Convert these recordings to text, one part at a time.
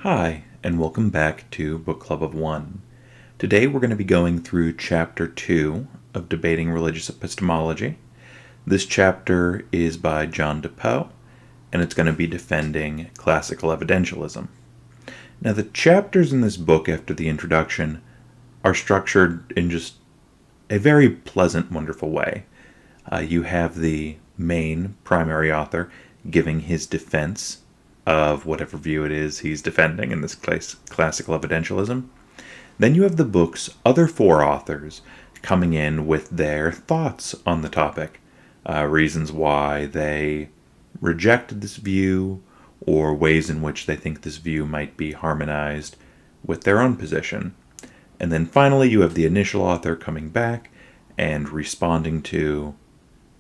Hi, and welcome back to Book Club of One. Today we're going to be going through Chapter 2 of Debating Religious Epistemology. This chapter is by John DEPOE, and it's going to be defending Classical Evidentialism. Now, the chapters in this book after the introduction are structured in just a very pleasant, wonderful way. You have the main primary author giving his defense of whatever view it is he's defending, in this case, Classical Evidentialism. Then you have the book's other four authors coming in with their thoughts on the topic, reasons why they rejected this view, or ways in which they think this view might be harmonized with their own position. And then finally you have the initial author coming back and responding to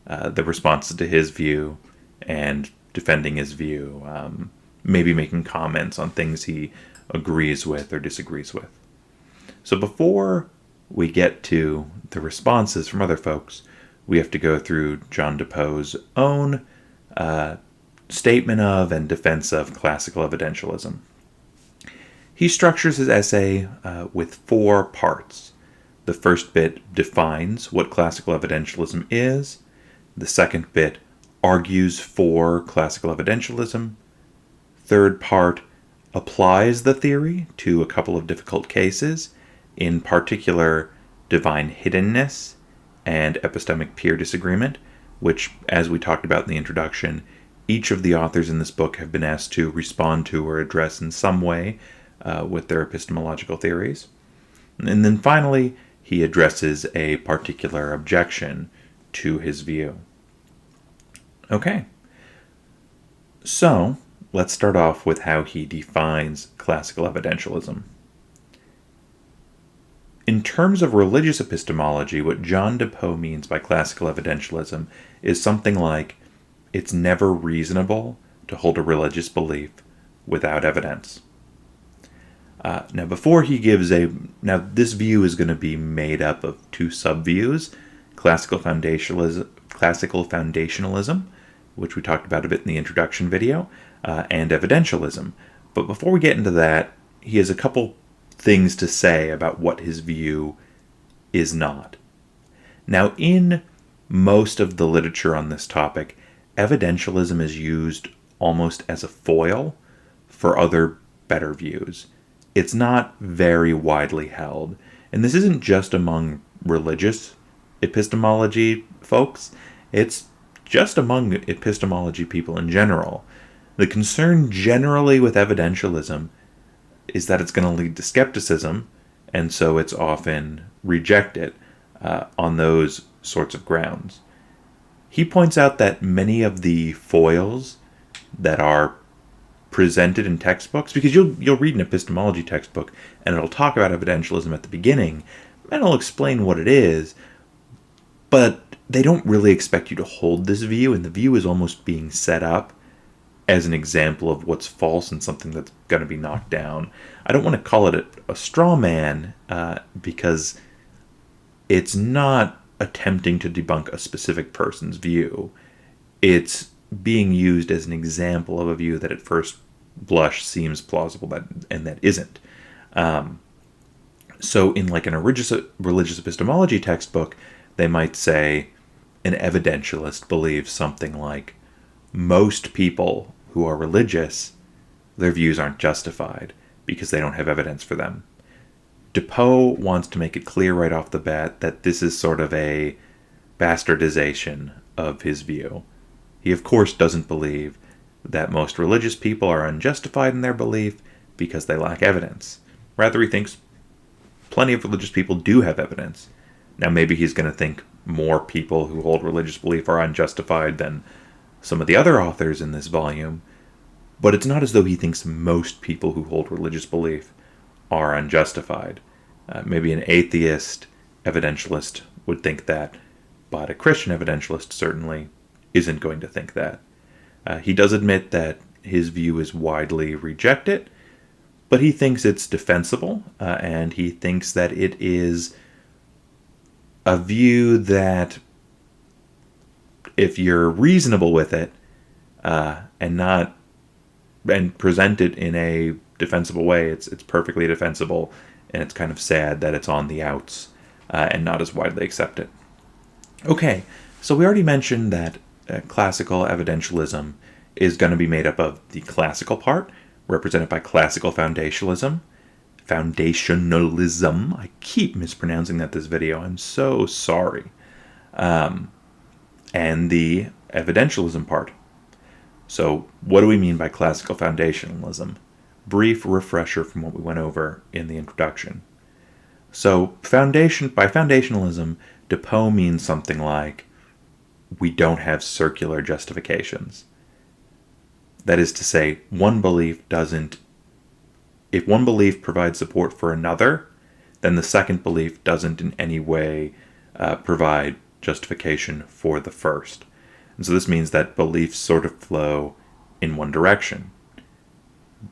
the responses to his view and defending his view, maybe making comments on things he agrees with or disagrees with. So before we get to the responses from other folks, we have to go through John DEPOE's own statement of and defense of Classical Evidentialism. He structures his essay with four parts. The first bit defines what Classical Evidentialism is. The second bit argues for Classical Evidentialism. Third part applies the theory to a couple of difficult cases, in particular divine hiddenness and epistemic peer disagreement, which, as we talked about in the introduction, each of the authors in this book have been asked to respond to or address in some way with their epistemological theories. And then finally, he addresses a particular objection to his view. Okay, so let's start off with how he defines Classical Evidentialism. In terms of religious epistemology, what John DEPOE means by Classical Evidentialism is something like, it's never reasonable to hold a religious belief without evidence. Now, before he gives this view is going to be made up of two subviews: Classical Foundationalism, which we talked about a bit in the introduction video, and Evidentialism. But before we get into that, he has a couple things to say about what his view is not. Now, in most of the literature on this topic, evidentialism is used almost as a foil for other better views. It's not very widely held. And this isn't just among religious epistemology folks. It's just among epistemology people in general. The concern generally with evidentialism is that it's going to lead to skepticism, and so it's often rejected on those sorts of grounds. He points out that many of the foils that are presented in textbooks, because you'll read an epistemology textbook and it'll talk about evidentialism at the beginning, and it'll explain what it is, but they don't really expect you to hold this view, and the view is almost being set up as an example of what's false and something that's going to be knocked down. I don't want to call it a straw man because it's not attempting to debunk a specific person's view. It's being used as an example of a view that at first blush seems plausible and that isn't. So in like an religious epistemology textbook, they might say an evidentialist believes something like, most people who are religious, their views aren't justified because they don't have evidence for them. DEPOE wants to make it clear right off the bat that this is sort of a bastardization of his view. He, of course, doesn't believe that most religious people are unjustified in their belief because they lack evidence. Rather, he thinks plenty of religious people do have evidence. Now, maybe he's going to think more people who hold religious belief are unjustified than some of the other authors in this volume, but it's not as though he thinks most people who hold religious belief are unjustified. Maybe an atheist evidentialist would think that, but a Christian evidentialist certainly isn't going to think that. He does admit that his view is widely rejected, but he thinks it's defensible, and he thinks that it is a view that, if you're reasonable with it, and present it in a defensible way. It's perfectly defensible, and it's kind of sad that it's on the outs and not as widely accepted. Okay, so we already mentioned that classical evidentialism is going to be made up of the classical part, represented by classical foundationalism. I keep mispronouncing that this video. I'm so sorry. And the evidentialism part. So what do we mean by classical foundationalism? Brief refresher from what we went over in the introduction. So by foundationalism, DEPOE means something like, we don't have circular justifications. That is to say, if one belief provides support for another, then the second belief doesn't in any way provide justification for the first. And so this means that beliefs sort of flow in one direction,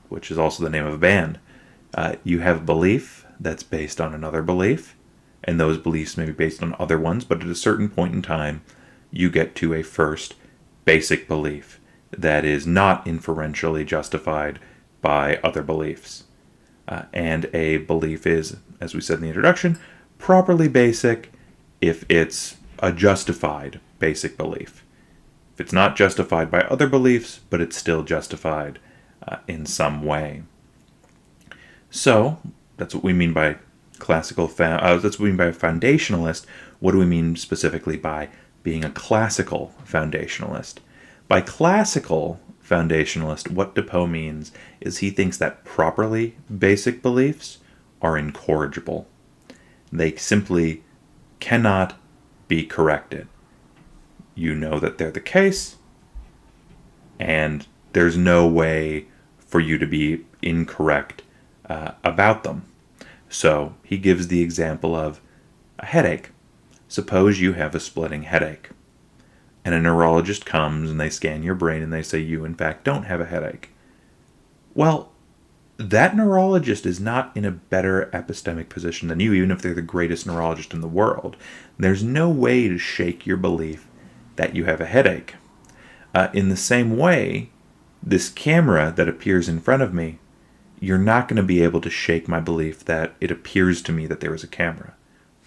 which is also the name of a band. You have a belief that's based on another belief, and those beliefs may be based on other ones, but at a certain point in time, you get to a first basic belief that is not inferentially justified by other beliefs. And a belief is, as we said in the introduction, properly basic if it's a justified basic belief. If it's not justified by other beliefs, but it's still justified in some way. So, that's what we mean by that's what we mean by a foundationalist. What do we mean specifically by being a classical foundationalist? By classical foundationalist, what DEPOE means is he thinks that properly basic beliefs are incorrigible. They simply cannot be corrected. You know that they're the case, and there's no way for you to be incorrect about them. So he gives the example of a headache. Suppose you have a splitting headache, and a neurologist comes and they scan your brain and they say you in fact don't have a headache. Well, that neurologist is not in a better epistemic position than you, even if they're the greatest neurologist in the world. There's no way to shake your belief that you have a headache. In the same way, this camera that appears in front of me, you're not going to be able to shake my belief that it appears to me that there is a camera.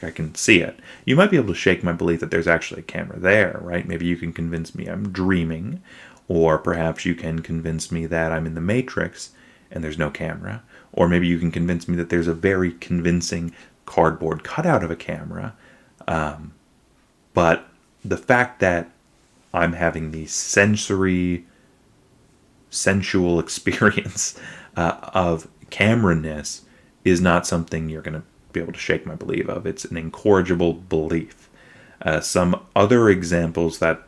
I can see it. You might be able to shake my belief that there's actually a camera there, right? Maybe you can convince me I'm dreaming, or perhaps you can convince me that I'm in the Matrix and there's no camera, or maybe you can convince me that there's a very convincing cardboard cutout of a camera. But the fact that I'm having the sensual experience of camera-ness is not something you're going to be able to shake my belief of. It's an incorrigible belief. Some other examples that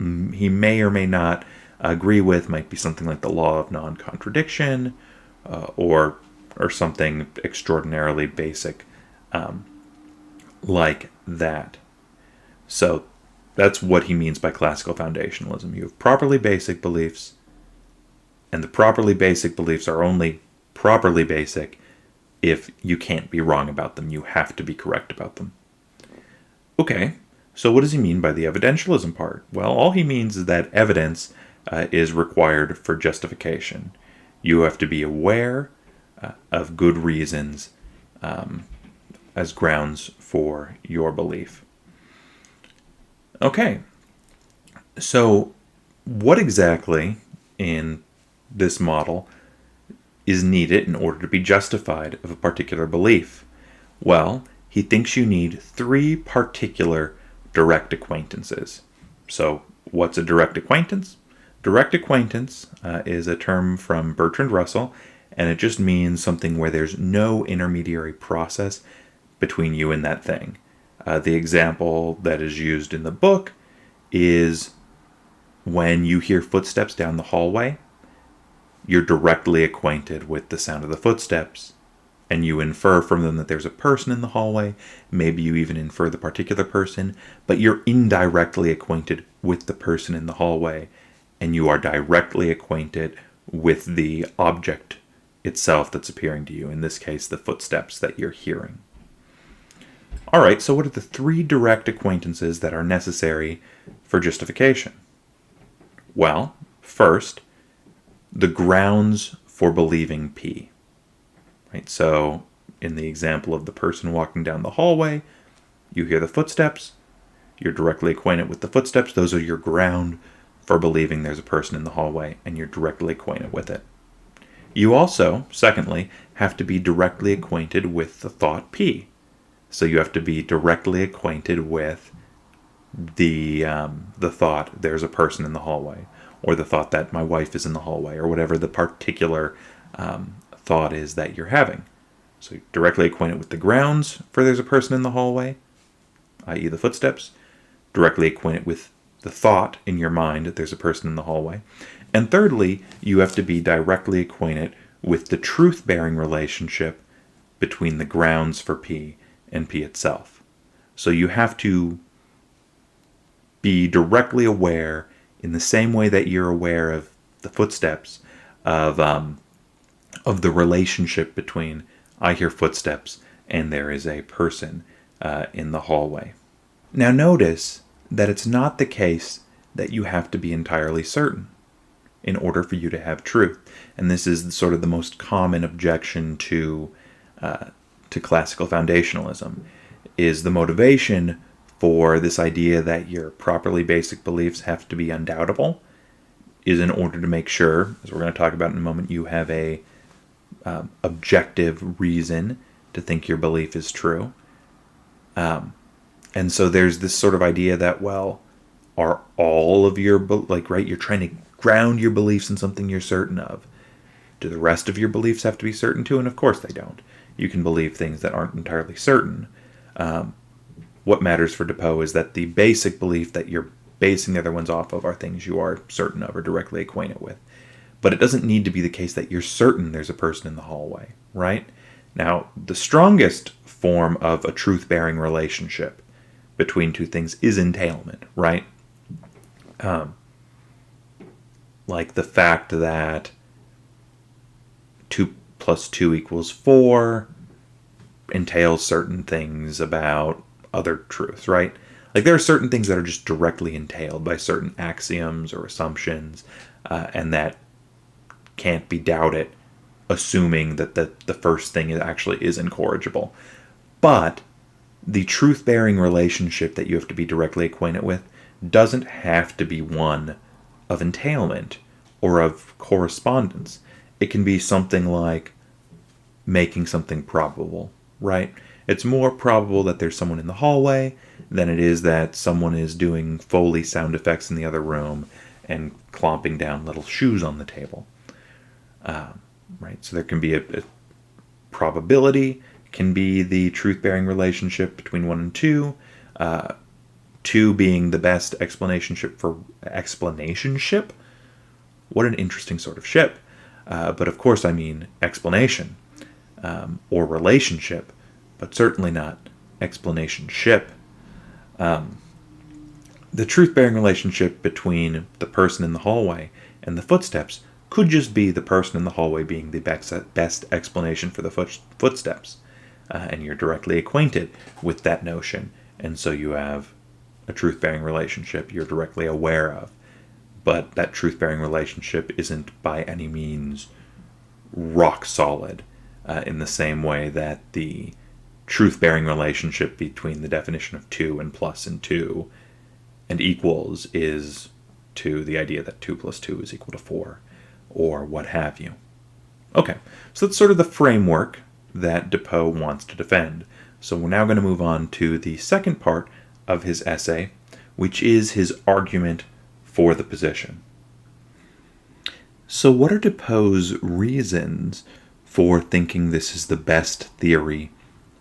he may or may not agree with might be something like the law of non-contradiction, or something extraordinarily basic like that. So that's what he means by classical foundationalism. You have properly basic beliefs, and the properly basic beliefs are only properly basic if you can't be wrong about them. You have to be correct about them. Okay, so what does he mean by the evidentialism part? Well, all he means is that evidence is required for justification. You have to be aware of good reasons as grounds for your belief. Okay, so what exactly in this model is needed in order to be justified of a particular belief? Well, he thinks you need 3 particular direct acquaintances. So what's a direct acquaintance? Direct acquaintance is a term from Bertrand Russell, and it just means something where there's no intermediary process between you and that thing. The example that is used in the book is when you hear footsteps down the hallway, you're directly acquainted with the sound of the footsteps, and you infer from them that there's a person in the hallway. Maybe you even infer the particular person, but you're indirectly acquainted with the person in the hallway, and you are directly acquainted with the object itself that's appearing to you, in this case, the footsteps that you're hearing. All right, so what are the 3 direct acquaintances that are necessary for justification? Well, first, the grounds for believing P. Right? So in the example of the person walking down the hallway, you hear the footsteps, you're directly acquainted with the footsteps, those are your ground for believing there's a person in the hallway, and you're directly acquainted with it. You also, secondly, have to be directly acquainted with the thought P. So you have to be directly acquainted with the thought there's a person in the hallway, or the thought that my wife is in the hallway, or whatever the particular thought is that you're having. So you're directly acquainted with the grounds for there's a person in the hallway, i.e. the footsteps, directly acquainted with the thought in your mind that there's a person in the hallway. And thirdly, you have to be directly acquainted with the truth-bearing relationship between the grounds for P and P itself. So you have to be directly aware, in the same way that you're aware of the footsteps, of the relationship between I hear footsteps and there is a person in the hallway. Now notice that it's not the case that you have to be entirely certain in order for you to have truth. And this is sort of the most common objection to classical foundationalism, is the motivation for this idea that your properly basic beliefs have to be undoubtable is in order to make sure, as we're going to talk about in a moment, you have a objective reason to think your belief is true. And so there's this sort of idea that, well, are all of your, right, you're trying to ground your beliefs in something you're certain of. Do the rest of your beliefs have to be certain too? And of course they don't. You can believe things that aren't entirely certain. What matters for DEPOE is that the basic belief that you're basing the other ones off of are things you are certain of or directly acquainted with. But it doesn't need to be the case that you're certain there's a person in the hallway, right? Now, the strongest form of a truth-bearing relationship between two things is entailment, right? Like the fact that 2 + 2 = 4 entails certain things about other truths, right? Like there are certain things that are just directly entailed by certain axioms or assumptions, and that can't be doubted, assuming that the first thing actually is incorrigible. But the truth-bearing relationship that you have to be directly acquainted with doesn't have to be one of entailment or of correspondence. It can be something like making something probable, right? It's more probable that there's someone in the hallway than it is that someone is doing Foley sound effects in the other room and clomping down little shoes on the table. Right? So there can be a probability, can be the truth-bearing relationship between 1 and 2, 2 being the best explanationship for explanationship. What an interesting sort of ship. But of course I mean explanation, or relationship, but certainly not explanationship. The truth-bearing relationship between the person in the hallway and the footsteps could just be the person in the hallway being the best explanation for the footsteps. And you're directly acquainted with that notion. And so you have a truth-bearing relationship you're directly aware of. But that truth-bearing relationship isn't by any means rock solid, in the same way that the truth-bearing relationship between the definition of 2 and plus and 2 and equals is to the idea that 2 + 2 = 4, or what have you. Okay, so that's sort of the framework that DEPOE wants to defend. So we're now going to move on to the second part of his essay, which is his argument for the position. So what are DEPOE's reasons for thinking this is the best theory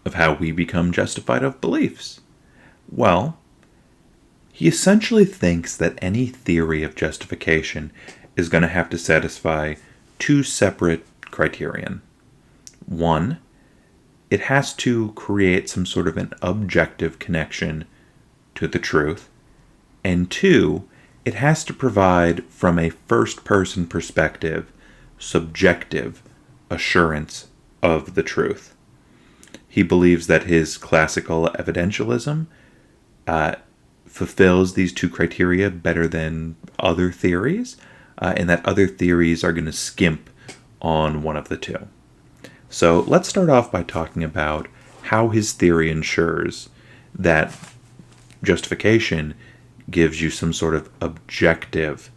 of how we become justified of beliefs? Well, he essentially thinks that any theory of justification is going to have to satisfy two separate criterion. One, it has to create some sort of an objective connection to the truth. And two, it has to provide, from a first-person perspective, subjective assurance of the truth. He believes that his classical evidentialism fulfills these two criteria better than other theories, and that other theories are going to skimp on one of the two. So let's start off by talking about how his theory ensures that justification gives you some sort of objective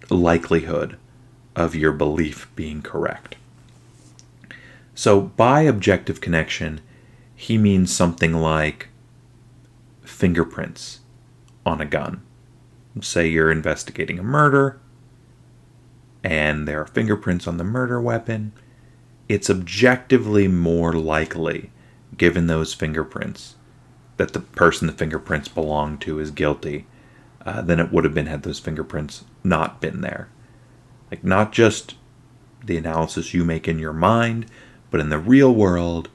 likelihood of your belief being correct. So by objective connection, he means something like fingerprints on a gun. Say you're investigating a murder, and there are fingerprints on the murder weapon. It's objectively more likely, given those fingerprints, that the person the fingerprints belong to is guilty than it would have been had those fingerprints not been there. Like, not just the analysis you make in your mind, but in the real world,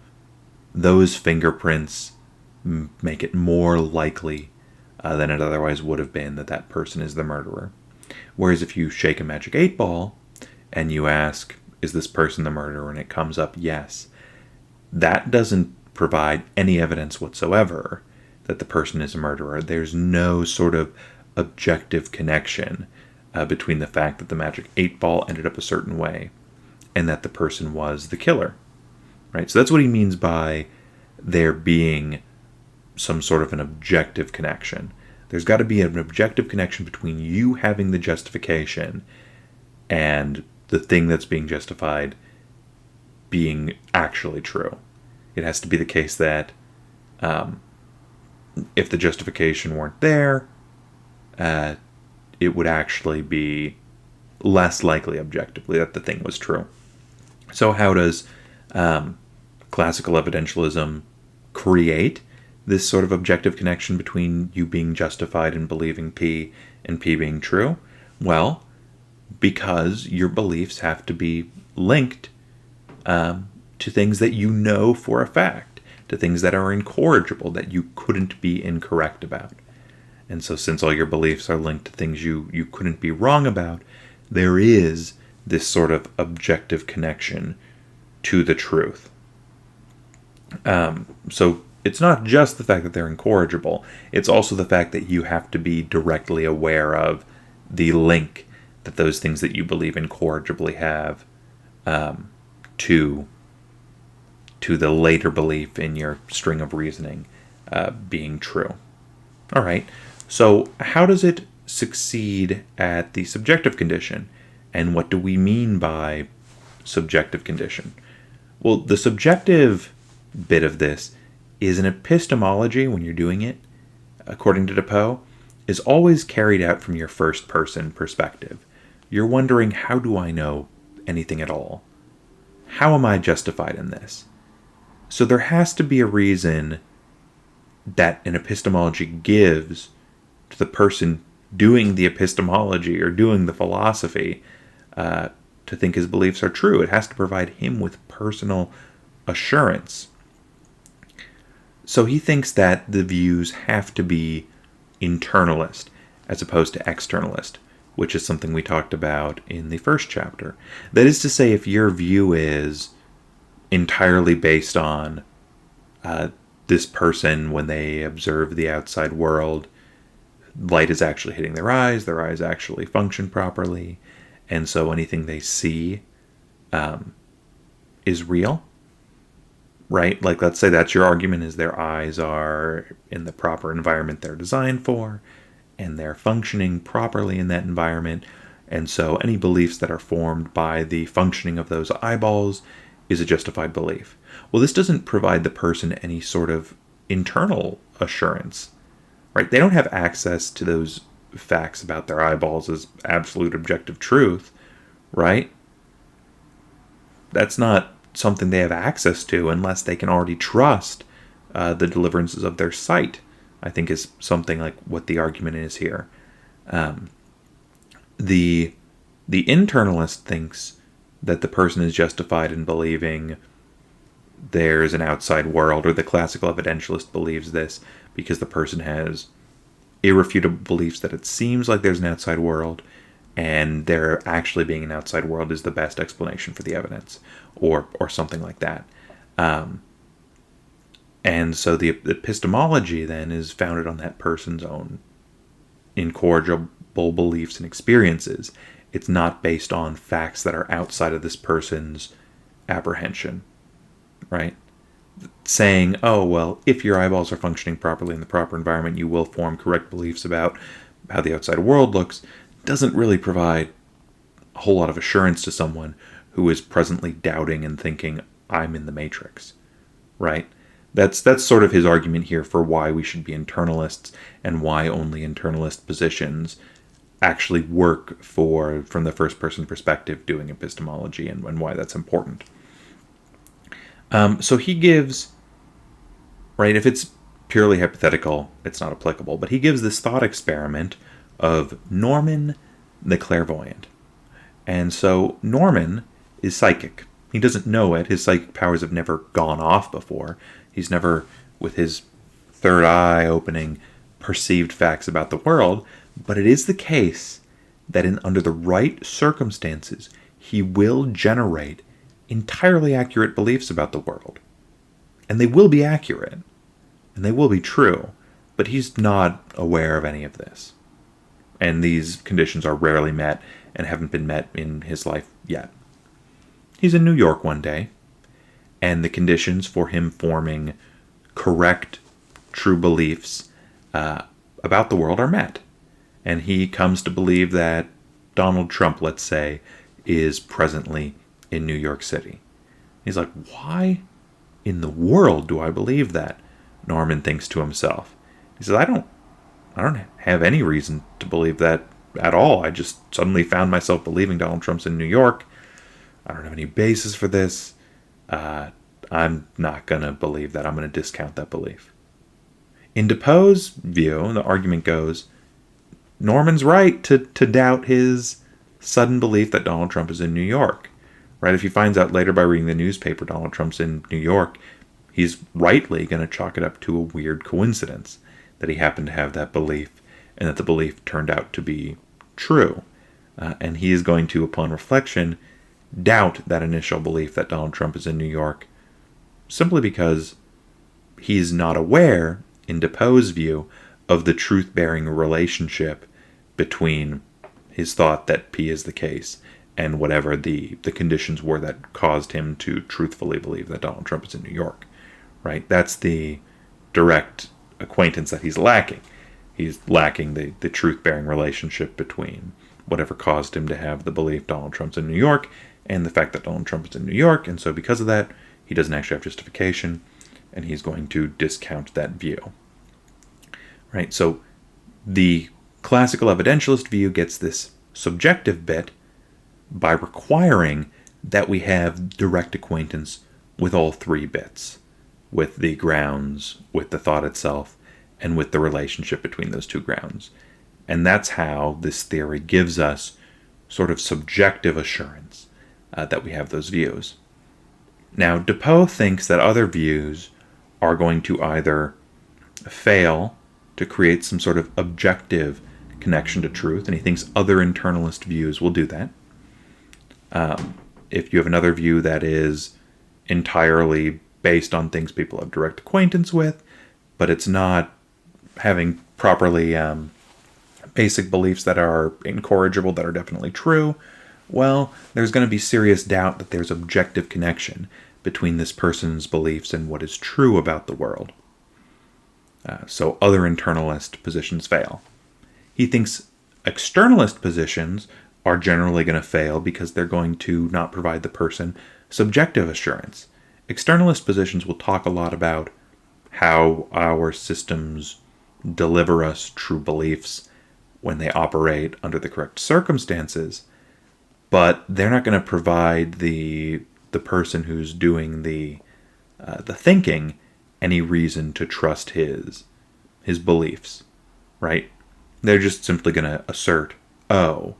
those fingerprints make it more likely than it otherwise would have been that that person is the murderer. Whereas if you shake a magic 8-ball and you ask, is this person the murderer, and it comes up yes, that doesn't provide any evidence whatsoever that the person is a murderer. There's no sort of objective connection between the fact that the magic 8-ball ended up a certain way and that the person was the killer. Right? So that's what he means by there being some sort of an objective connection. There's got to be an objective connection between you having the justification and the thing that's being justified being actually true. It has to be the case that if the justification weren't there, it would actually be less likely objectively that the thing was true. So how does classical evidentialism create this sort of objective connection between you being justified in believing P and P being true? Well, because your beliefs have to be linked to things that you know for a fact, to things that are incorrigible, that you couldn't be incorrect about. And so since all your beliefs are linked to things you couldn't be wrong about, there is this sort of objective connection to the truth. So it's not just the fact that they're incorrigible, it's also the fact that you have to be directly aware of the link that those things that you believe incorrigibly have to the later belief in your string of reasoning being true. All right, so how does it succeed at the subjective condition? And what do we mean by subjective condition? Well, the subjective bit of this is an epistemology, when you're doing it, according to DEPOE, is always carried out from your first person perspective. You're wondering, how do I know anything at all? How am I justified in this? So there has to be a reason that an epistemology gives to the person doing the epistemology or doing the philosophy to think his beliefs are true. It has to provide him with personal assurance. So he thinks that the views have to be internalist as opposed to externalist, which is something we talked about in the first chapter. That is to say, if your view is entirely based on this person, when they observe the outside world, light is actually hitting their eyes actually function properly, and so anything they see is real, right? Like, let's say that's your argument, is their eyes are in the proper environment they're designed for, and they're functioning properly in that environment, and so any beliefs that are formed by the functioning of those eyeballs is a justified belief. Well, this doesn't provide the person any sort of internal assurance, right? They don't have access to those facts about their eyeballs as absolute objective truth, right? That's not something they have access to unless they can already trust the deliverances of their sight, I think is something like what the argument is here. The internalist thinks that the person is justified in believing there's an outside world, or the classical evidentialist believes this because the person has irrefutable beliefs that it seems like there's an outside world, and there actually being an outside world is the best explanation for the evidence, or something like that. And so the epistemology then is founded on that person's own incorrigible beliefs and experiences, it's not based on facts that are outside of this person's apprehension, right? Saying, oh, well, if your eyeballs are functioning properly in the proper environment, you will form correct beliefs about how the outside world looks, doesn't really provide a whole lot of assurance to someone who is presently doubting and thinking, I'm in the matrix, right? That's sort of his argument here for why we should be internalists and why only internalist positions actually work from the first person perspective doing epistemology, and why that's important. So he gives, right, if it's purely hypothetical, it's not applicable, but he gives this thought experiment of Norman the clairvoyant. And so Norman is psychic. He doesn't know it. His psychic powers have never gone off before. He's never, with his third eye opening, perceived facts about the world. But it is the case that under the right circumstances, he will generate entirely accurate beliefs about the world. And they will be accurate. And they will be true. But he's not aware of any of this. And these conditions are rarely met and haven't been met in his life yet. He's in New York one day, and the conditions for him forming correct, true beliefs about the world are met. And he comes to believe that Donald Trump, let's say, is presently in New York City. He's like, why in the world do I believe that? Norman thinks to himself. He says, I don't have any reason to believe that at all. I just suddenly found myself believing Donald Trump's in New York. I don't have any basis for this. I'm not going to believe that. I'm going to discount that belief. In DEPOE's view, the argument goes, Norman's right to doubt his sudden belief that Donald Trump is in New York. Right? If he finds out later by reading the newspaper Donald Trump's in New York, he's rightly going to chalk it up to a weird coincidence that he happened to have that belief and that the belief turned out to be true. And he is going to, upon reflection, doubt that initial belief that Donald Trump is in New York simply because he's not aware, in DEPOE's view, of the truth-bearing relationship between his thought that P is the case and whatever the conditions were that caused him to truthfully believe that Donald Trump is in New York. Right? That's the direct acquaintance that he's lacking. He's lacking the truth-bearing relationship between whatever caused him to have the belief Donald Trump's in New York and the fact that Donald Trump is in New York. And so because of that, he doesn't actually have justification, and he's going to discount that view. Right? So the classical evidentialist view gets this subjective bit by requiring that we have direct acquaintance with all three bits, with the grounds, with the thought itself, and with the relationship between those two grounds. And that's how this theory gives us sort of subjective assurance that we have those views. Now, DEPOE thinks that other views are going to either fail to create some sort of objective connection to truth, and he thinks other internalist views will do that. If you have another view that is entirely based on things people have direct acquaintance with, but it's not having properly basic beliefs that are incorrigible, that are definitely true, well, there's going to be serious doubt that there's objective connection between this person's beliefs and what is true about the world. So other internalist positions fail. He thinks externalist positions are generally going to fail because they're going to not provide the person subjective assurance. Externalist positions will talk a lot about how our systems deliver us true beliefs when they operate under the correct circumstances, but they're not going to provide the person who's doing the thinking any reason to trust his beliefs, right? They're just simply going to assert, oh,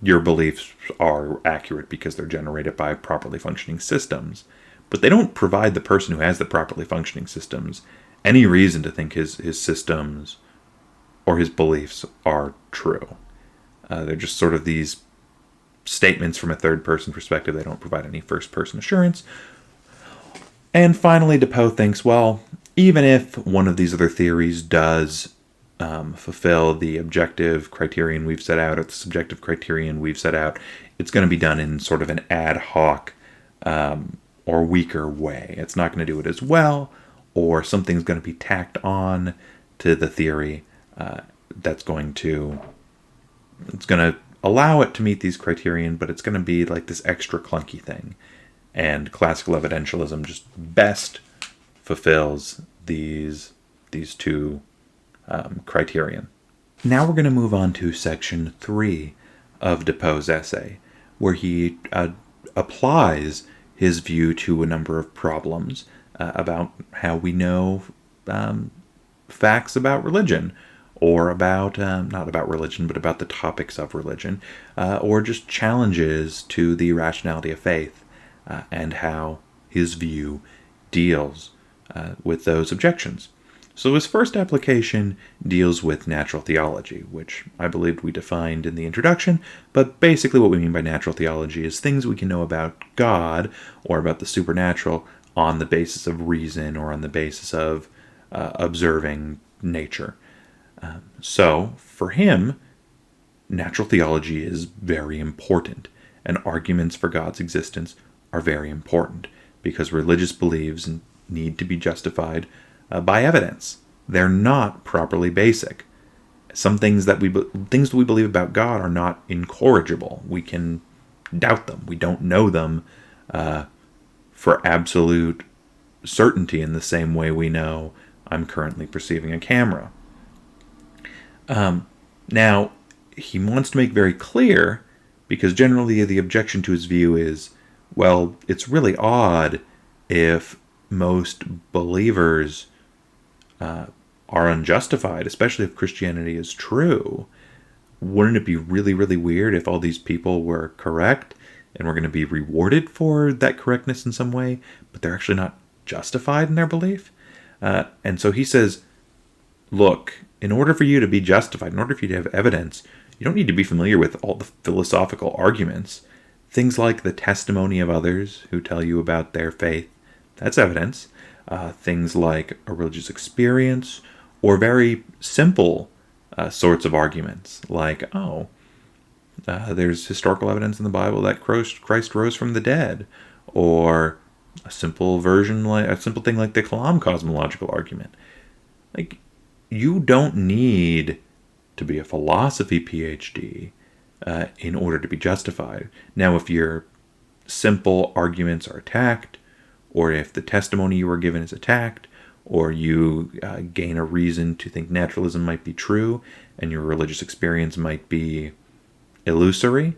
your beliefs are accurate because they're generated by properly functioning systems. But they don't provide the person who has the properly functioning systems any reason to think his systems or his beliefs are true. They're just sort of these statements from a third-person perspective. They don't provide any first-person assurance. And finally, DEPOE thinks, well, even if one of these other theories does fulfill the objective criterion we've set out, or the subjective criterion we've set out, it's going to be done in sort of an ad hoc or weaker way. It's not going to do it as well, or something's going to be tacked on to the theory it's going to allow it to meet these criterion, but it's going to be like this extra clunky thing. And classical evidentialism just best fulfills these two criterion. Now we're going to move on to section 3 of DEPOE's essay, where he applies his view to a number of problems about how we know facts about religion, or about, not about religion, but about the topics of religion, or just challenges to the rationality of faith, and how his view deals with those objections. So his first application deals with natural theology, which I believed we defined in the introduction, but basically what we mean by natural theology is things we can know about God or about the supernatural on the basis of reason or on the basis of observing nature. So for him, natural theology is very important, and arguments for God's existence are very important because religious beliefs need to be justified by evidence. They're not properly basic. Some things that we believe about God are not incorrigible. We can doubt them. We don't know them for absolute certainty in the same way we know I'm currently perceiving a camera. Now, he wants to make very clear, because generally the objection to his view is, well, it's really odd if most believers are unjustified, especially if Christianity is true. Wouldn't it be really, really weird if all these people were correct and were going to be rewarded for that correctness in some way, but they're actually not justified in their belief? And so he says, look, in order for you to be justified, in order for you to have evidence, you don't need to be familiar with all the philosophical arguments. Things like the testimony of others who tell you about their faith, that's evidence. Things like a religious experience, or very simple sorts of arguments, like, there's historical evidence in the Bible that Christ rose from the dead, or a simple thing like the Kalam cosmological argument. Like, you don't need to be a philosophy PhD in order to be justified. Now, if your simple arguments are attacked, or if the testimony you were given is attacked, or you gain a reason to think naturalism might be true, and your religious experience might be illusory,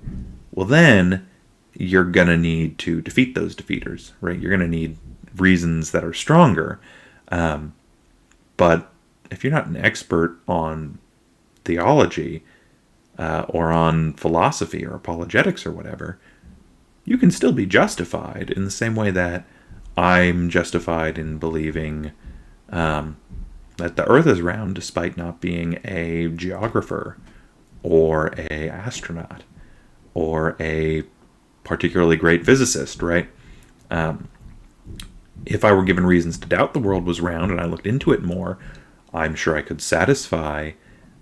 well then you're going to need to defeat those defeaters, right? You're going to need reasons that are stronger. But if you're not an expert on theology or on philosophy or apologetics or whatever, you can still be justified in the same way that I'm justified in believing that the earth is round despite not being a geographer or a astronaut or a particularly great physicist, right? If I were given reasons to doubt the world was round and I looked into it more, I'm sure I could satisfy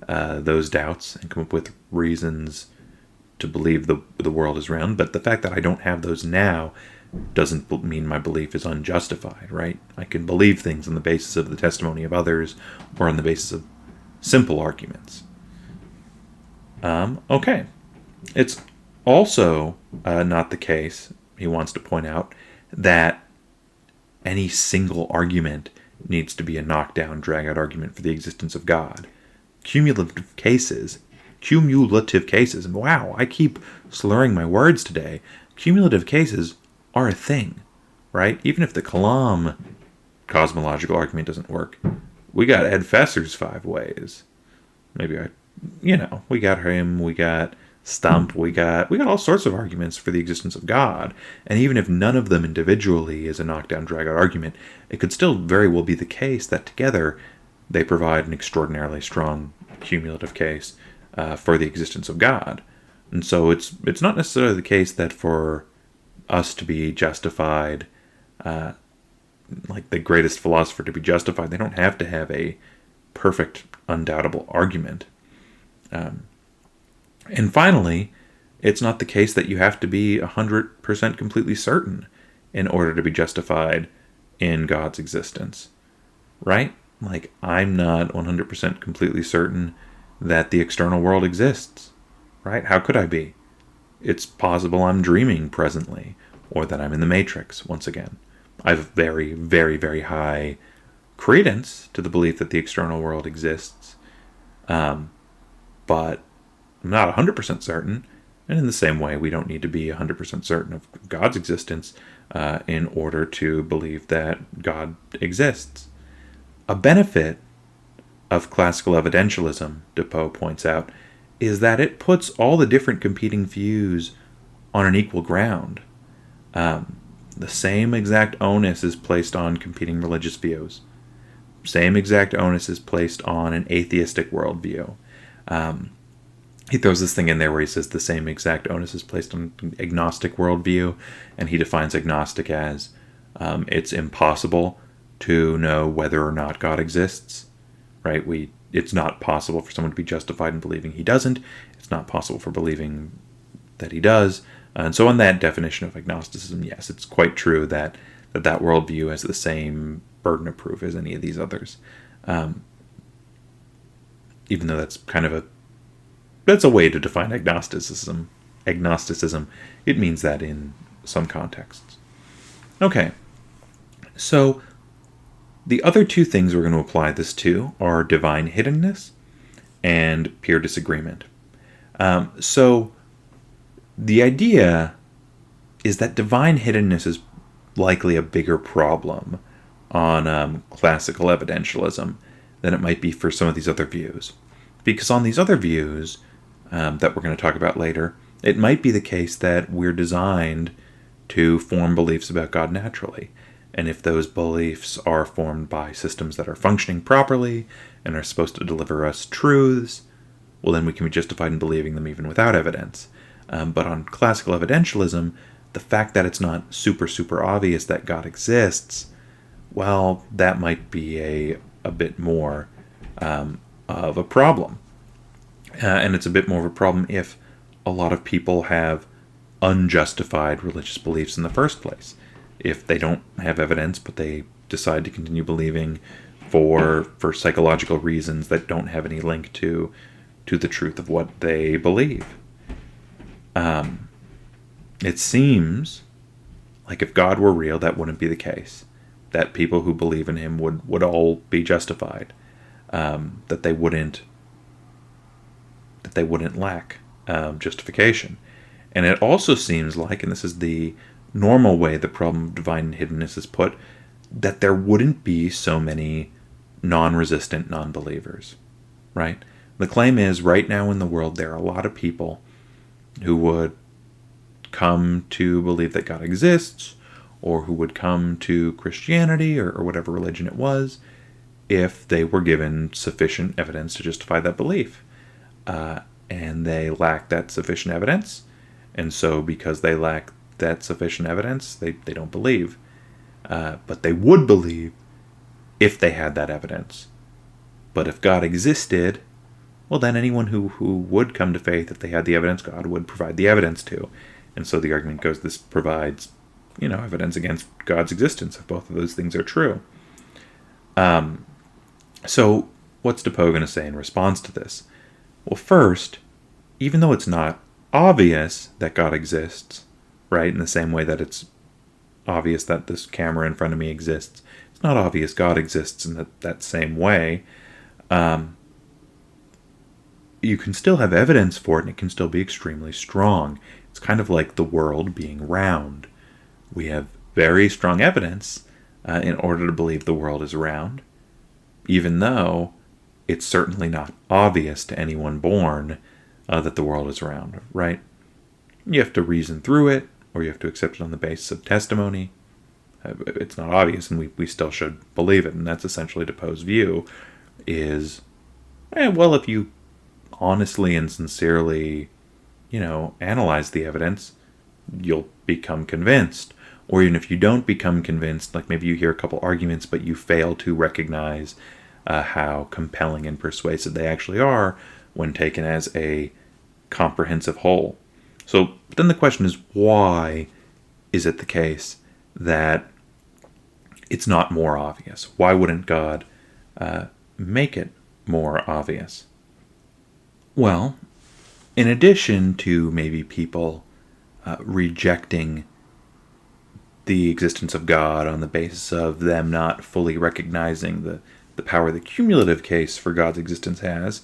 those doubts and come up with reasons to believe the world is round. But the fact that I don't have those now doesn't mean my belief is unjustified, right? I can believe things on the basis of the testimony of others or on the basis of simple arguments. Okay. It's also not the case, he wants to point out, that any single argument needs to be a knockdown, drag-out argument for the existence of God. Cumulative cases, and wow, I keep slurring my words today. Cumulative cases are a thing, right? Even if the Kalam cosmological argument doesn't work, we got Ed Fesser's 5 ways. We got him, we got Stump, we got all sorts of arguments for the existence of God. And even if none of them individually is a knockdown, drag-out argument, it could still very well be the case that together they provide an extraordinarily strong cumulative case for the existence of God. And so it's not necessarily the case that for us to be justified, like the greatest philosopher to be justified, they don't have to have a perfect undoubtable argument. And finally, it's not the case that you have to be 100% completely certain in order to be justified in God's existence, right? Like, I'm not 100% completely certain that the external world exists, right? How could I be? It's possible I'm dreaming presently, or that I'm in the Matrix once again. I have very, very, very high credence to the belief that the external world exists, but I'm not 100% certain. And in the same way, we don't need to be 100% certain of God's existence in order to believe that God exists. A benefit of classical evidentialism, DEPOE points out, is that it puts all the different competing views on an equal ground. The same exact onus is placed on competing religious views. Same exact onus is placed on an atheistic worldview. He throws this thing in there where he says the same exact onus is placed on an agnostic worldview, and he defines agnostic as it's impossible to know whether or not God exists, right? It's not possible for someone to be justified in believing he doesn't. It's not possible for believing that he does. And so on that definition of agnosticism, yes, it's quite true that worldview has the same burden of proof as any of these others. Even though that's kind of that's a way to define agnosticism. It means that in some contexts. Okay, so the other two things we're going to apply this to are divine hiddenness and pure disagreement. So the idea is that divine hiddenness is likely a bigger problem on classical evidentialism than it might be for some of these other views. Because on these other views that we're going to talk about later, it might be the case that we're designed to form beliefs about God naturally. And if those beliefs are formed by systems that are functioning properly and are supposed to deliver us truths, well, then we can be justified in believing them even without evidence. But on classical evidentialism, the fact that it's not super, super obvious that God exists, well, that might be a bit more of a problem. And it's a bit more of a problem if a lot of people have unjustified religious beliefs in the first place. If they don't have evidence, but they decide to continue believing for psychological reasons that don't have any link to the truth of what they believe. It seems like if God were real, that wouldn't be the case. That people who believe in him would all be justified. That they wouldn't lack justification. And it also seems like, and this is the normal way the problem of divine hiddenness is put, that there wouldn't be so many non-resistant non-believers, right? The claim is right now in the world there are a lot of people who would come to believe that God exists, or who would come to Christianity or whatever religion it was, if they were given sufficient evidence to justify that belief. And they lack that sufficient evidence, and so because they lack that sufficient evidence, they don't believe. But they would believe if they had that evidence. But if God existed, well, then anyone who would come to faith if they had the evidence, God would provide the evidence to. And so the argument goes, this provides, evidence against God's existence if both of those things are true. So what's DEPOE going to say in response to this? Well, first, even though it's not obvious that God exists, right, in the same way that it's obvious that this camera in front of me exists, it's not obvious God exists in that same way. You can still have evidence for it, and it can still be extremely strong. It's kind of like the world being round. We have very strong evidence in order to believe the world is round, even though it's certainly not obvious to anyone born that the world is round, right? You have to reason through it, or you have to accept it on the basis of testimony. It's not obvious, and we still should believe it, and that's essentially DEPOE's view, is, well, if you honestly and sincerely, analyze the evidence, you'll become convinced. Or even if you don't become convinced, like maybe you hear a couple arguments, but you fail to recognize how compelling and persuasive they actually are when taken as a comprehensive whole. So then the question is, why is it the case that it's not more obvious? Why wouldn't God make it more obvious? Well, in addition to maybe people rejecting the existence of God on the basis of them not fully recognizing the power the cumulative case for God's existence has,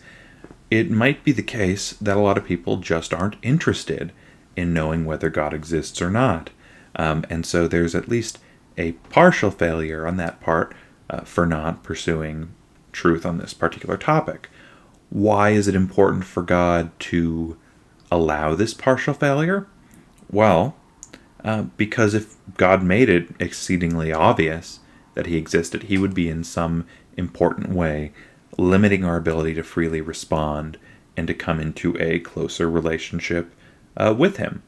it might be the case that a lot of people just aren't interested in knowing whether God exists or not. And so there's at least a partial failure on that part for not pursuing truth on this particular topic. Why is it important for God to allow this partial failure? Well, because if God made it exceedingly obvious that he existed, he would be in some important way limiting our ability to freely respond and to come into a closer relationship with him.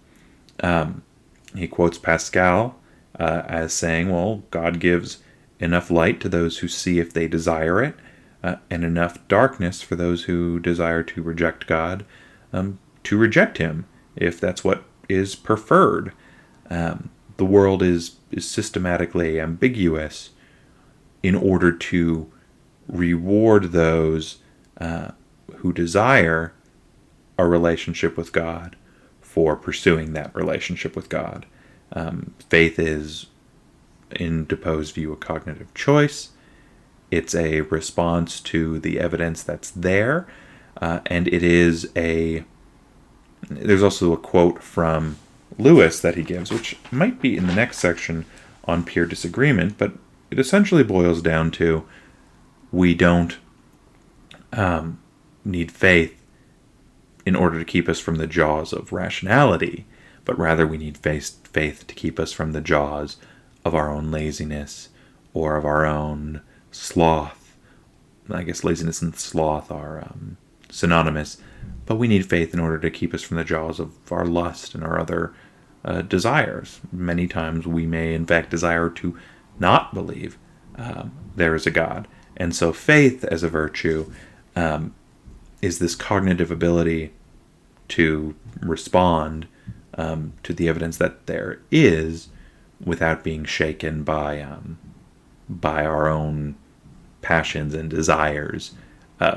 He quotes Pascal as saying, well, God gives enough light to those who see if they desire it, and enough darkness for those who desire to reject God, to reject him, if that's what is preferred. The world is systematically ambiguous in order to reward those who desire a relationship with God for pursuing that relationship with God. Faith is, in DePoe's view, a cognitive choice. It's a response to the evidence that's there, and it is there's also a quote from Lewis that he gives, which might be in the next section on pure disagreement, but it essentially boils down to, we don't need faith in order to keep us from the jaws of rationality, but rather we need faith to keep us from the jaws of our own laziness or of our own sloth. I guess laziness and sloth are synonymous, but we need faith in order to keep us from the jaws of our lust and our other desires. Many times we may in fact desire to not believe there is a God. And so faith as a virtue is this cognitive ability to respond to the evidence that there is without being shaken by our own passions and desires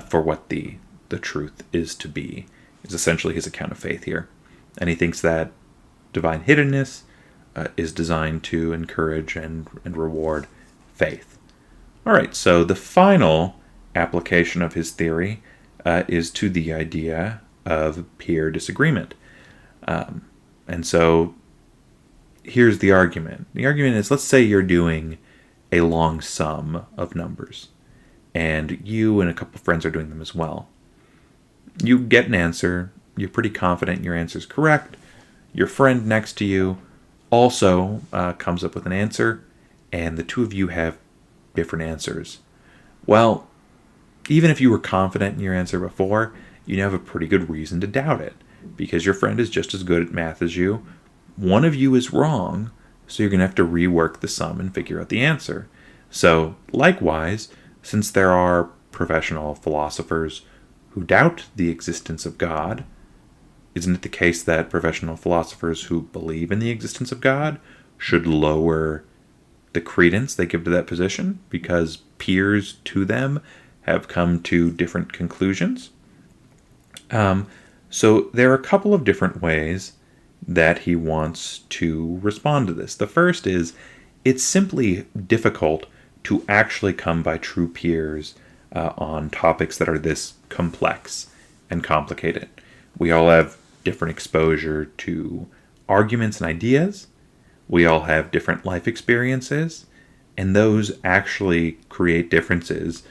for what the truth is to be, is essentially his account of faith here. And he thinks that divine hiddenness is designed to encourage and reward faith. All right, so the final application of his theory is to the idea of pure disagreement. And so here's the argument. The argument is, let's say you're doing a long sum of numbers, and you and a couple friends are doing them as well. You get an answer. You're pretty confident your answer is correct. Your friend next to you also comes up with an answer, and the two of you have different answers. Well, even if you were confident in your answer before, you have a pretty good reason to doubt it, because your friend is just as good at math as you. One of you is wrong, so you're going to have to rework the sum and figure out the answer. So, likewise, since there are professional philosophers who doubt the existence of God, isn't it the case that professional philosophers who believe in the existence of God should lower the credence they give to that position because peers to them have come to different conclusions? So there are a couple of different ways that he wants to respond to this. The first is, it's simply difficult to actually come by true peers on topics that are this complex and complicated. We all have different exposure to arguments and ideas. We all have different life experiences, and those actually create differences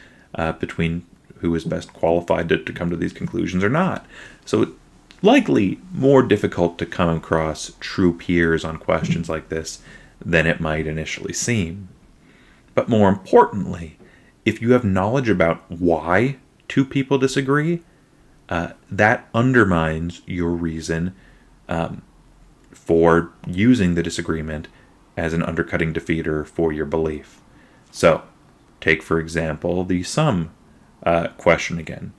between who is best qualified to come to these conclusions or not. So it's likely more difficult to come across true peers on questions like this than it might initially seem. But more importantly, if you have knowledge about why two people disagree, that undermines your reason for using the disagreement as an undercutting defeater for your belief. So, Take, for example, the sum question again.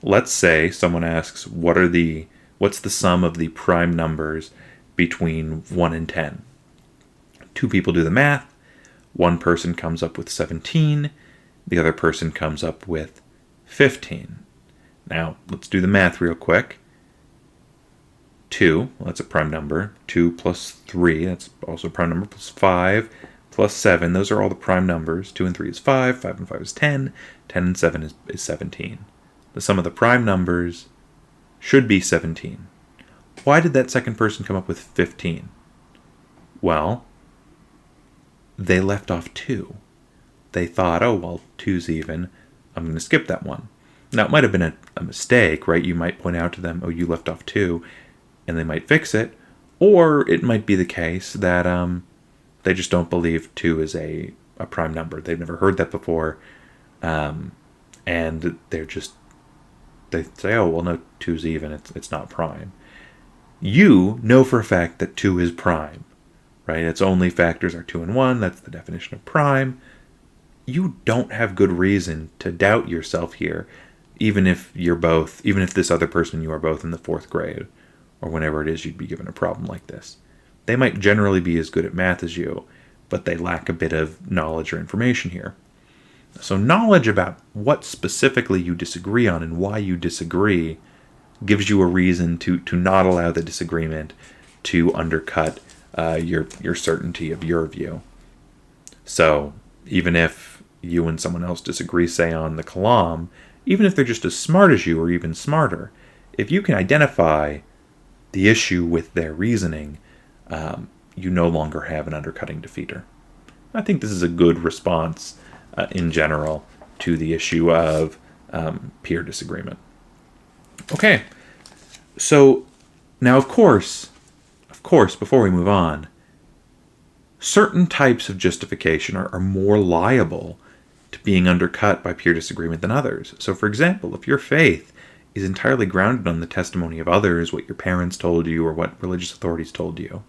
Let's say someone asks, what's the sum of the prime numbers between 1 and 10? Two people do the math. One person comes up with 17. The other person comes up with 15. Now, let's do the math real quick. 2, well, that's a prime number. 2 plus 3, that's also a prime number, plus 5, plus 7. Those are all the prime numbers. 2 and 3 is 5. 5 and 5 is 10. 10 and 7 is 17. The sum of the prime numbers should be 17. Why did that second person come up with 15? Well, they left off 2. They thought, oh, well, 2's even. I'm going to skip that one. Now, it might have been a mistake, right? You might point out to them, oh, you left off 2, and they might fix it. Or it might be the case that they just don't believe 2 is a prime number. They've never heard that before. And they say, oh, well, no, 2's even. It's not prime. You know for a fact that 2 is prime, right? Its only factors are 2 and 1. That's the definition of prime. You don't have good reason to doubt yourself here, even if this other person, you are both in the 4th grade, or whenever it is you'd be given a problem like this. They might generally be as good at math as you, but they lack a bit of knowledge or information here. So knowledge about what specifically you disagree on and why you disagree gives you a reason to not allow the disagreement to undercut your certainty of your view. So even if you and someone else disagree, say, on the kalam, even if they're just as smart as you or even smarter, if you can identify the issue with their reasoning, you no longer have an undercutting defeater. I think this is a good response in general to the issue of peer disagreement. Okay, so now of course, before we move on, certain types of justification are more liable to being undercut by peer disagreement than others. So for example, if your faith is entirely grounded on the testimony of others, what your parents told you or what religious authorities told you,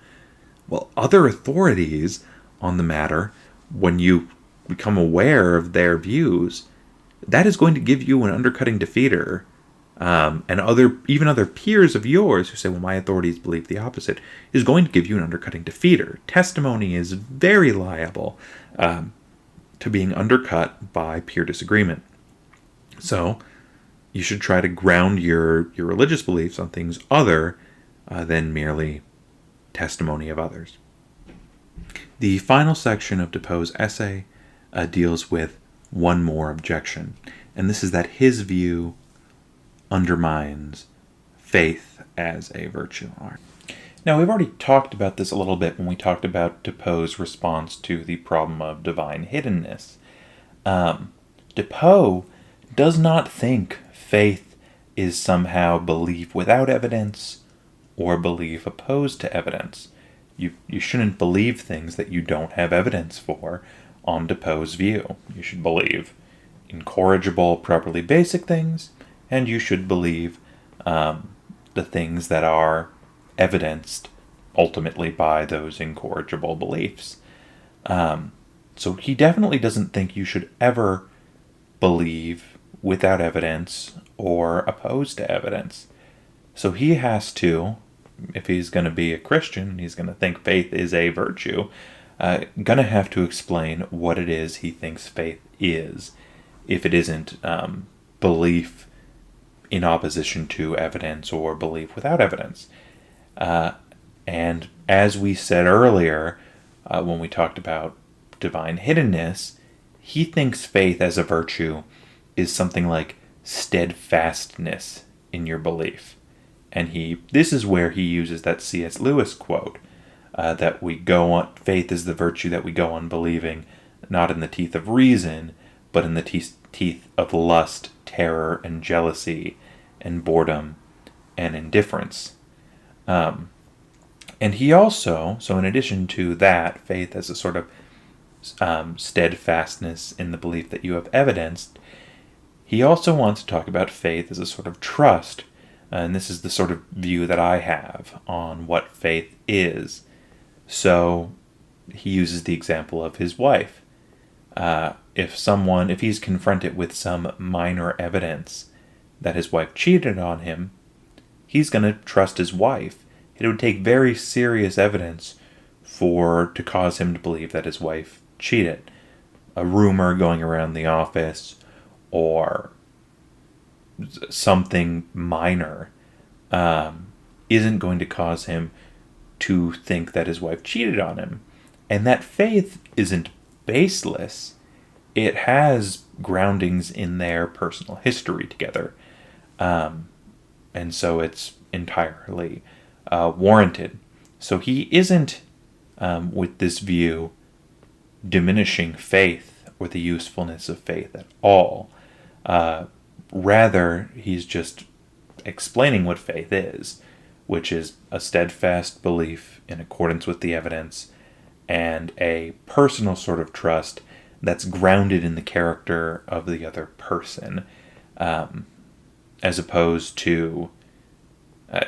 well, other authorities on the matter, when you become aware of their views, that is going to give you an undercutting defeater. And even other peers of yours who say, well, my authorities believe the opposite, is going to give you an undercutting defeater. Testimony is very liable to being undercut by peer disagreement. So you should try to ground your religious beliefs on things other than merely testimony of others. The final section of DEPOE's essay deals with one more objection, and this is that his view undermines faith as a virtue. Now, we've already talked about this a little bit when we talked about DEPOE's response to the problem of divine hiddenness. DEPOE does not think faith is somehow belief without evidence or belief opposed to evidence. You shouldn't believe things that you don't have evidence for on DEPOE's view. You should believe incorrigible, properly basic things, and you should believe the things that are evidenced ultimately by those incorrigible beliefs. So he definitely doesn't think you should ever believe without evidence or opposed to evidence. So he has to, if he's going to be a Christian, he's going to think faith is a virtue, going to have to explain what it is he thinks faith is, if it isn't belief in opposition to evidence or belief without evidence. And as we said earlier, when we talked about divine hiddenness, he thinks faith as a virtue is something like steadfastness in your belief. And this is where he uses that C.S. Lewis quote, that we go on, faith is the virtue that we go on believing, not in the teeth of reason, but in the teeth of lust, terror, and jealousy, and boredom, and indifference. And he also, so in addition to that, faith as a sort of steadfastness in the belief that you have evidenced, he also wants to talk about faith as a sort of trust. And this is the sort of view that I have on what faith is. So he uses the example of his wife. If he's confronted with some minor evidence that his wife cheated on him, he's going to trust his wife. It would take very serious evidence to cause him to believe that his wife cheated. A rumor going around the office, or something minor, isn't going to cause him to think that his wife cheated on him. And that faith isn't baseless. It has groundings in their personal history together. And so it's entirely warranted. So he isn't, with this view, diminishing faith or the usefulness of faith at all. Rather, he's just explaining what faith is, which is a steadfast belief in accordance with the evidence and a personal sort of trust that's grounded in the character of the other person, as opposed to,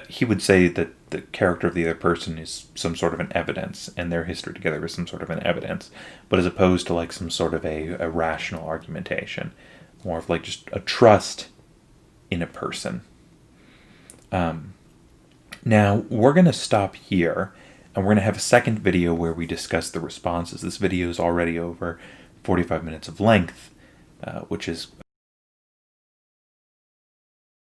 he would say that the character of the other person is some sort of an evidence, and their history together is some sort of an evidence, but as opposed to like some sort of a rational argumentation, more of like just a trust in a person. Now, we're going to stop here, and we're going to have a second video where we discuss the responses. This video is already over 45 minutes of length, which is